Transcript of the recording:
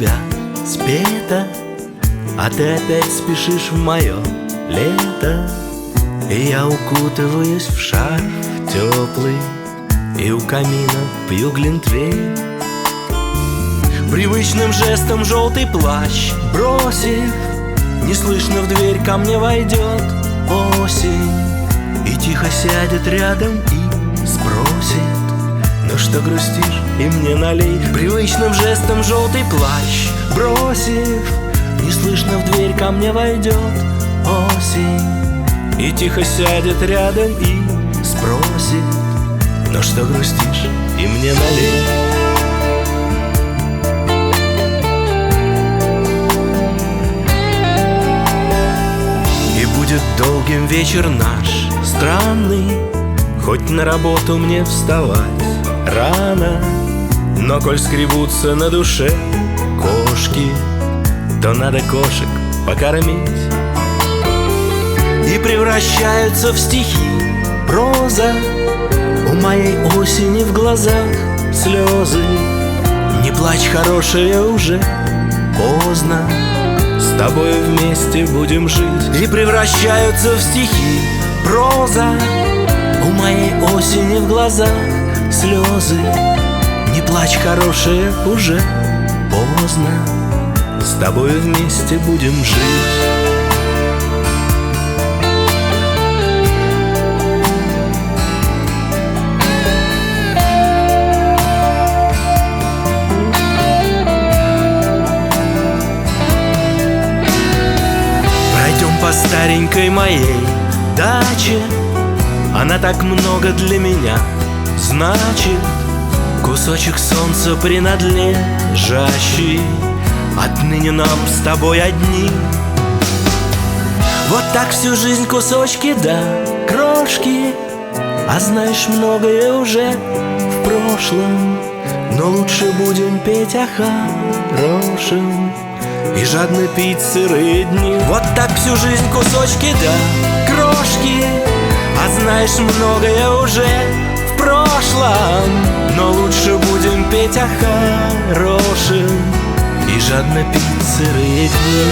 тебя спета, а ты опять спешишь в мое лето. И я укутываюсь в шарф теплый, и у камина пью глинтвейн. Привычным жестом желтый плащ бросив, неслышно в дверь ко мне войдет осень и тихо сядет рядом и спросит: ну что грустишь, и мне налей. Привычным жестом желтый плащ бросив, неслышно в дверь ко мне войдет осень и тихо сядет рядом и спросит: ну что грустишь, и мне налей. И будет долгим вечер наш странный, хоть на работу мне вставать рано, но коль скребутся на душе кошки, то надо кошек покормить. И превращаются в стихи проза у моей осени в глазах слезы. Не плачь, хорошая, уже поздно, с тобой вместе будем жить. И превращаются в стихи проза у моей осени в глазах слезы. Не плачь, хорошая, уже поздно, с тобой вместе будем жить. Пройдем по старенькой моей даче, она так много для меня значит. Кусочек солнца принадлежащий, отныне нам с тобой одни. Вот так всю жизнь кусочки да крошки, а знаешь, многое уже в прошлом. Но лучше будем петь о хорошем и жадно пить сырые дни. Вот так всю жизнь кусочки да крошки, а знаешь, многое уже в прошлом. Но лучше будем петь о хорошем и жадно пить сырые дни.